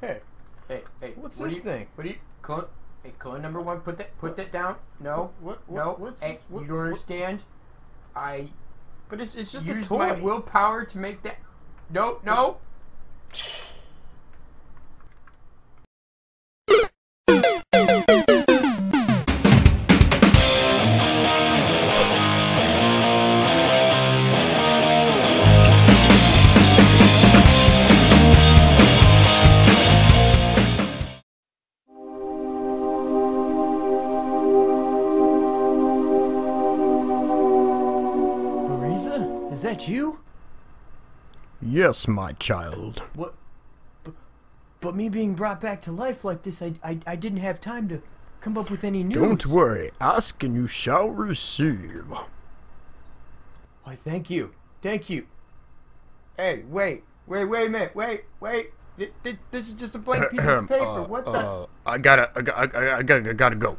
Hey, hey, What's this thing? What do you, clone? Hey, clone number one, put that down. No, no. What's hey, this? What, you don't understand. But it's just a Use toy. my willpower to make that. No, no. Is that you? Yes, my child. What? But me being brought back to life like this, I didn't have time to come up with any news. Don't worry. Ask and you shall receive. Why, thank you. Thank you. Hey, wait a minute. Wait. This is just a blank piece of paper. What the? I gotta go.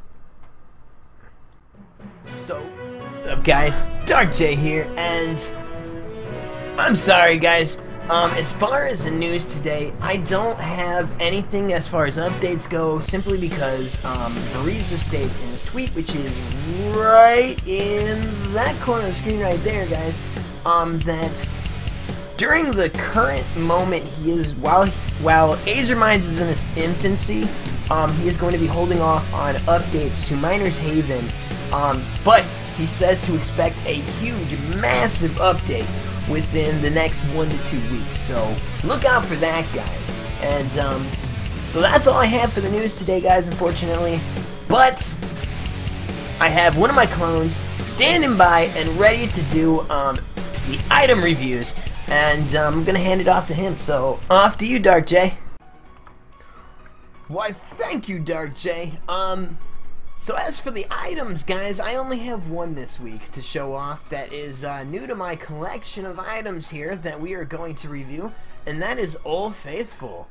So, what's up, guys? Dark J here, and I'm sorry, guys. As far as the news today, I don't have anything as far as updates go, simply because Bariza states in his tweet, which is right in that corner of the screen right there, guys, that during the current moment he is, while Azer Mines is in its infancy, he is going to be holding off on updates to Miners Haven, but he says to expect a huge, massive update within the next 1 to 2 weeks. So look out for that, guys. And so that's all I have for the news today, guys, unfortunately. But I have one of my clones standing by and ready to do the item reviews. And I'm going to hand it off to him. So off to you, Dark J. Why, thank you, Dark J. So as for the items, guys, I only have one this week to show off that is new to my collection of items here that we are going to review, and that is Old Faithful.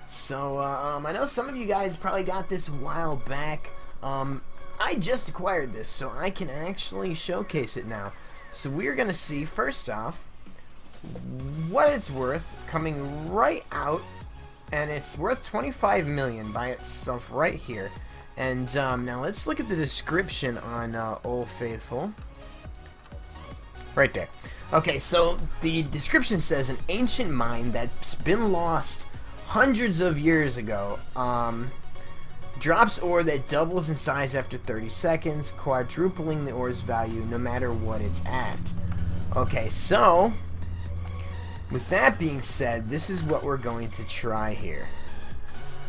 So I know some of you guys probably got this a while back. I just acquired this, so I can actually showcase it now. So we're going to see, first off, what it's worth coming right out, and it's worth 25 million by itself right here. And now let's look at the description on Old Faithful. Right there. Okay, so the description says an ancient mine that's been lost hundreds of years ago. Drops ore that doubles in size after 30 seconds, quadrupling the ore's value no matter what it's at. Okay, so with that being said, this is what we're going to try here.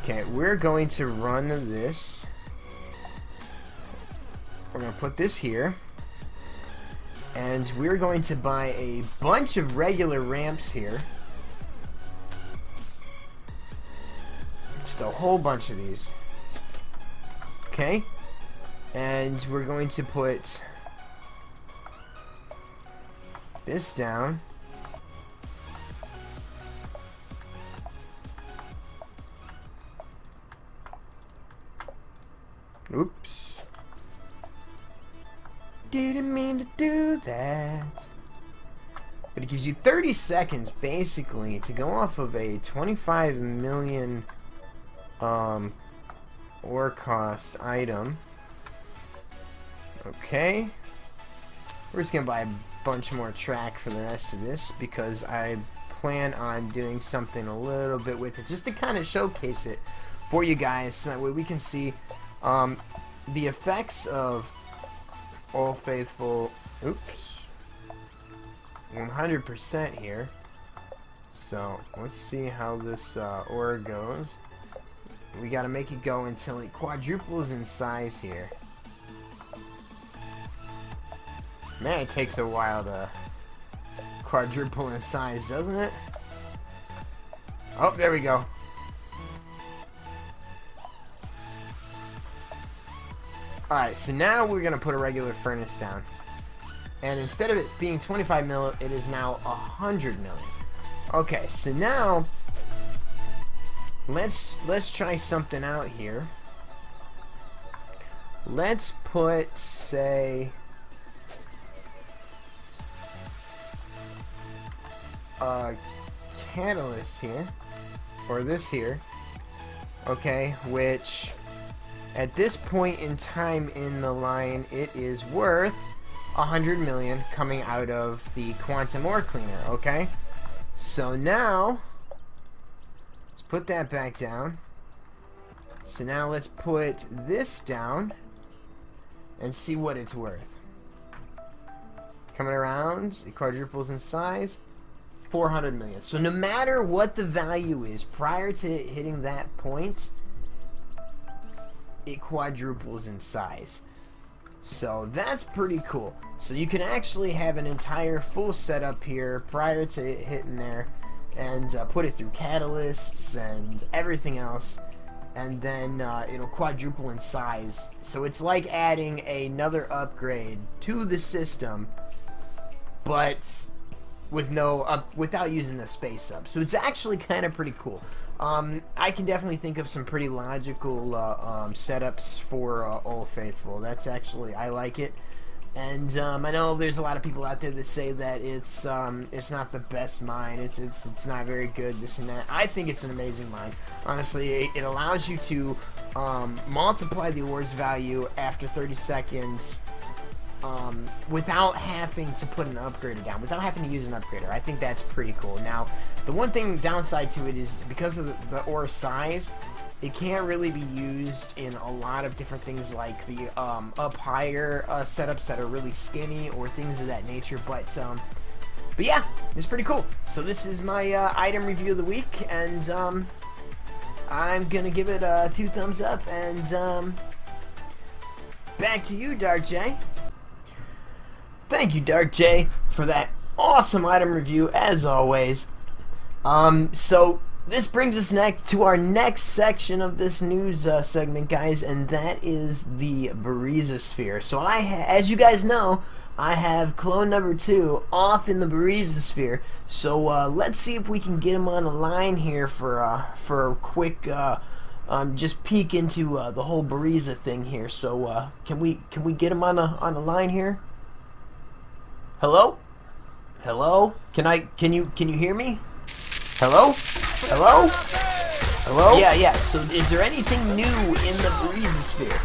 Okay, we're going to run this. We're going to put this here, and we're going to buy a bunch of regular ramps here. Just a whole bunch of these. Okay, and we're going to put this down. Oops. Didn't mean to do that. But it gives you 30 seconds basically to go off of a 25 million ore cost item. Okay. We're just gonna buy a bunch more track for the rest of this because I plan on doing something a little bit with it just to kind of showcase it for you guys so that way we can see the effects of Old Faithful. Oops, 100% here. So let's see how this ore goes. We gotta make it go until it quadruples in size here. Man, it takes a while to quadruple in size, doesn't it? Oh, there we go. Alright, so now we're going to put a regular furnace down. And instead of it being 25 mil, it is now 100 million. Okay, so now let's try something out here. Let's put, say, a catalyst here, or this here, okay, which at this point in time in the line, it is worth 100 million coming out of the quantum ore cleaner, okay? So now, let's put that back down. So now let's put this down and see what it's worth. Coming around, it quadruples in size, 400 million. So no matter what the value is prior to hitting that point, it quadruples in size. So that's pretty cool. So you can actually have an entire full setup here prior to it hitting there, and put it through catalysts and everything else, and then it'll quadruple in size. So it's like adding another upgrade to the system, but with without using the space up. So it's actually kind of pretty cool. I can definitely think of some pretty logical setups for Old Faithful. That's actually, I like it. And I know there's a lot of people out there that say that it's not the best mine. It's not very good, this and that. I think it's an amazing mine. Honestly, it allows you to multiply the ore's value after 30 seconds without having to put an upgrader down, without having to use an upgrader. I think that's pretty cool. Now, the one thing downside to it is because of the ore size, it can't really be used in a lot of different things like the up higher setups that are really skinny or things of that nature. But yeah, it's pretty cool. So this is my item review of the week, and I'm gonna give it 2 thumbs up. And back to you, Dark J. Thank you, Dark J, for that awesome item review, as always. So this brings us next to our next section of this news segment, guys, and that is the Barizosphere. So as you guys know, I have clone number 2 off in the Barizosphere. So let's see if we can get him on the line here for a quick just peek into the whole Bariza thing here. So can we get him on the line here? Hello? Hello? Can you hear me? Hello? Hello? Hello? Yeah, so is there anything new in the Barizosphere?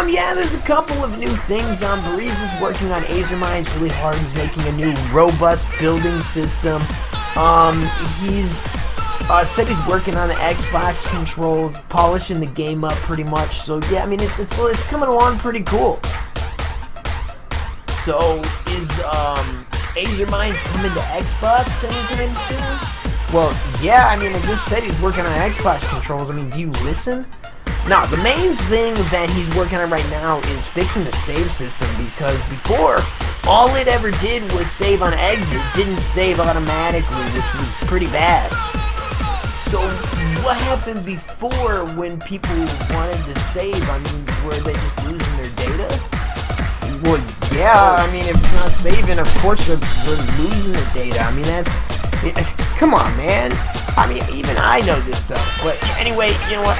Yeah, there's a couple of new things. Bariza's working on Azer mines really hard. He's making a new robust building system. He's said he's working on the Xbox controls, polishing the game up pretty much. So yeah, I mean it's coming along pretty cool. So is Azer mines coming to Xbox anytime soon? Well, yeah, I mean, I just said he's working on Xbox controls. I mean, do you listen? Now, the main thing that he's working on right now is fixing the save system, because before, all it ever did was save on exit, didn't save automatically, which was pretty bad. So, what happened before when people wanted to save? I mean, were they just losing their data? Well, yeah, I mean, if it's not saving, of course we're losing the data. I mean, come on, man. I mean, even I know this stuff. But anyway, you know what?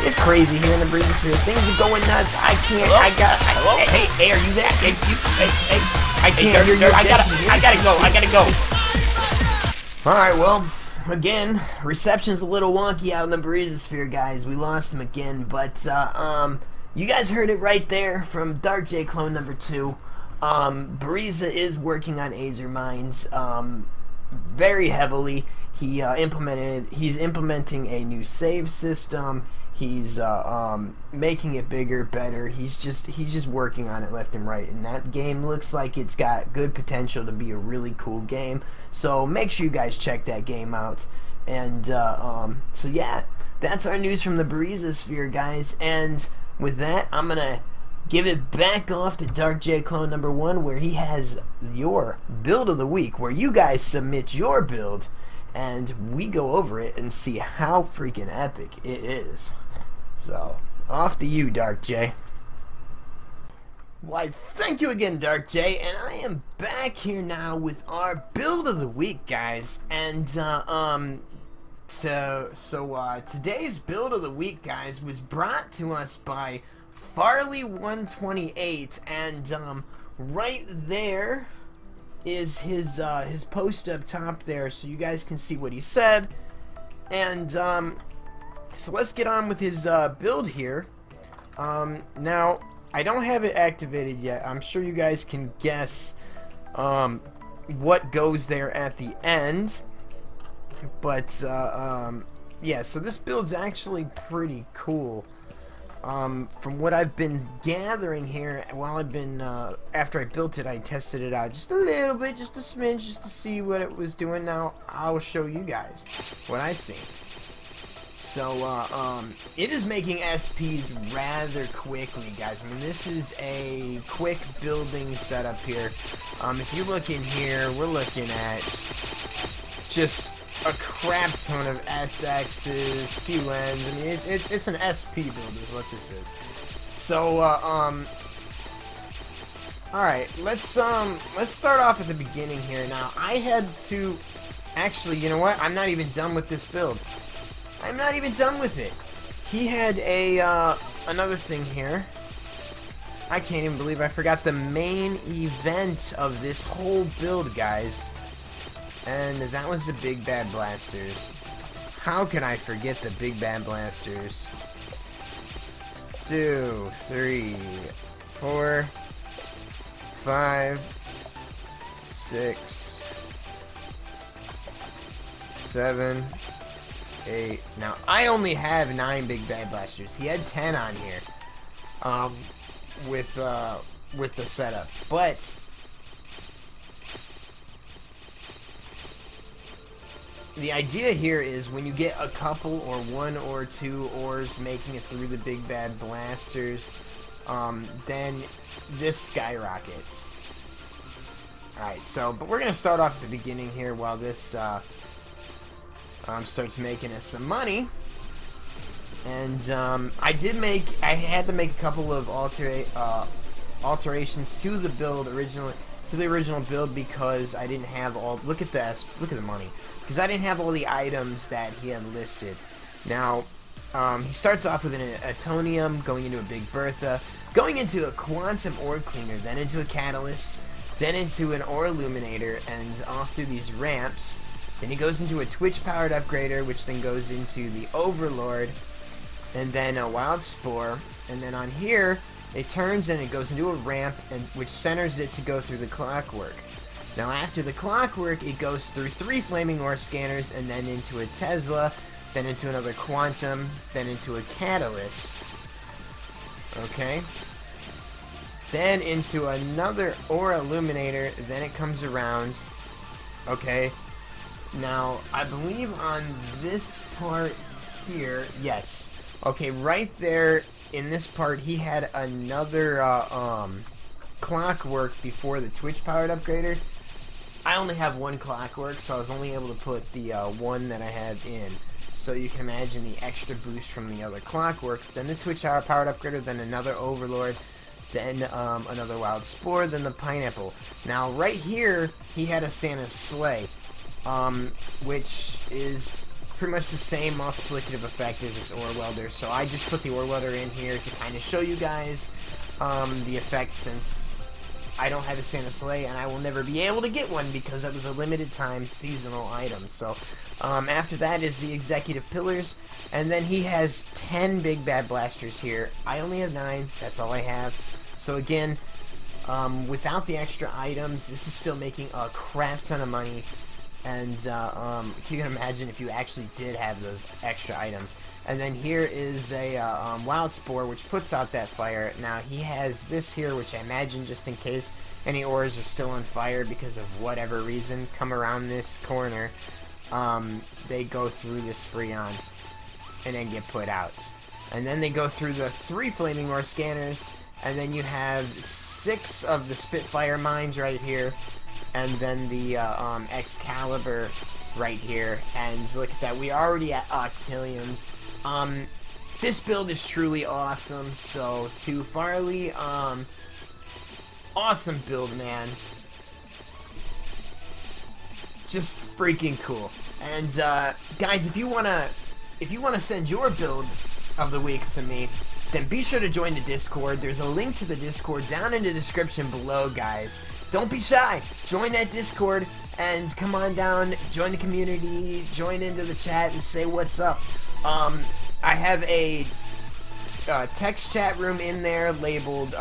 It's crazy here in the Barizosphere. Things are going nuts. I can't. Hello? Hey, are you there? Hey, I can't hear you. I gotta go. All right, well, again, reception's a little wonky out in the Barizosphere, guys. We lost him again, but you guys heard it right there from Dark J clone number 2. Bariza is working on Azer mines very heavily. He's implementing a new save system. He's making it bigger, better. He's just working on it left and right, and that game looks like it's got good potential to be a really cool game. So make sure you guys check that game out. And so yeah, that's our news from the Barizosphere, guys. And with that, I'm gonna give it back off to Dark J clone number 1, where he has your build of the week, where you guys submit your build and we go over it and see how freaking epic it is. So off to you, Dark J. Why, thank you again, Dark J, and I am back here now with our build of the week, guys. And today's build of the week, guys, was brought to us by Farley128, and right there is his post up top there, so you guys can see what he said. And So let's get on with his build here. Now, I don't have it activated yet. I'm sure you guys can guess what goes there at the end. But, yeah, so this build's actually pretty cool. From what I've been gathering here, while I've been, after I built it, I tested it out just a little bit, just a smidge, just to see what it was doing. Now, I'll show you guys what I see. So, it is making SPs rather quickly, guys. I mean, this is a quick building setup here. If you look in here, we're looking at just a crap ton of SXs, QNs. I mean, it's an SP build is what this is. So, alright, let's start off at the beginning here. Now, I had to, actually, you know what? I'm not even done with this build. I'm not even done with it. He had another thing here. I can't even believe I forgot the main event of this whole build, guys. And that was the Big Bad Blasters. How can I forget the Big Bad Blasters? 2, 3, 4, 5, 6, 7, 8. Now, I only have 9 Big Bad Blasters. He had 10 on here. With the setup. But the idea here is when you get a couple or 1 or 2 ores making it through the Big Bad Blasters, then this skyrockets. Alright, so, but we're going to start off at the beginning here while this starts making us some money. And I had to make a couple of alterations to the build originally, to the original build, because I didn't have all. Look at this. Look at the money. Because I didn't have all the items that he had listed. Now, he starts off with an Atonium, going into a Big Bertha, going into a Quantum Ore Cleaner, then into a Catalyst, then into an Ore Illuminator, and off through these ramps. Then he goes into a Twitch-powered Upgrader, which then goes into the Overlord, and then a Wild Spore, and then on here, it turns and it goes into a ramp, and which centers it to go through the Clockwork. Now after the Clockwork, it goes through 3 Flaming Ore Scanners, and then into a Tesla, then into another Quantum, then into a Catalyst. Okay? Then into another Ore Illuminator, then it comes around. Okay? Now, I believe on this part here, yes. Okay, right there in this part, he had another Clockwork before the Twitch-powered Upgrader. I only have 1 Clockwork, so I was only able to put the 1 that I had in. So you can imagine the extra boost from the other Clockwork, then the Twitch-powered Upgrader, then another Overlord, then another Wild Spore, then the Pineapple. Now, right here, he had a Santa's Sleigh, which is pretty much the same multiplicative effect as this Ore Welder. So I just put the Ore Welder in here to kind of show you guys the effect, since I don't have a Santa's Sleigh and I will never be able to get one because it was a limited time seasonal item. So after that is the Executive Pillars, and then he has 10 Big Bad Blasters here. I only have 9, that's all I have. So again, without the extra items, this is still making a crap ton of money. And you can imagine if you actually did have those extra items. And then here is a Wild Spore, which puts out that fire. Now he has this here, which I imagine just in case any ores are still on fire because of whatever reason, come around this corner, they go through this Freon and then get put out. And then they go through the 3 Flaming Ore Scanners, and then you have 6 of the Spitfire Mines right here, and then the Excalibur right here. And look at that, we already at octillions. This build is truly awesome. So to Farley, awesome build, man. Just freaking cool. And guys, if you wanna send your build of the week to me, then be sure to join the Discord. There's a link to the Discord down in the description below, guys. Don't be shy. Join that Discord and come on down, join the community, join into the chat and say what's up. I have a text chat room in there labeled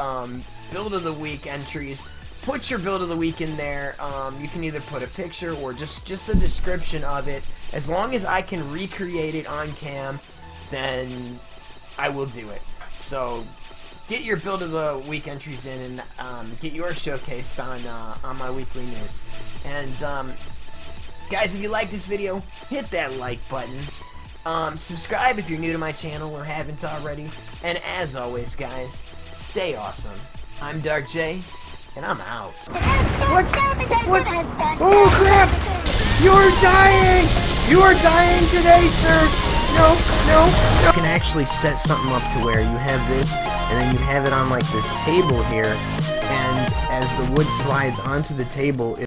Build of the Week entries. Put your Build of the Week in there. You can either put a picture or just a description of it. As long as I can recreate it on cam, then I will do it. So get your Build of the Week entries in and get yours showcased on my weekly news. And guys, if you like this video, hit that like button. Subscribe if you're new to my channel or haven't already. And as always, guys, stay awesome. I'm Dark J, and I'm out. What? Oh crap! You're dying! You are dying today, sir! No, no, no! You can actually set something up to where you have this, and then you have it on like this table here, and as the wood slides onto the table,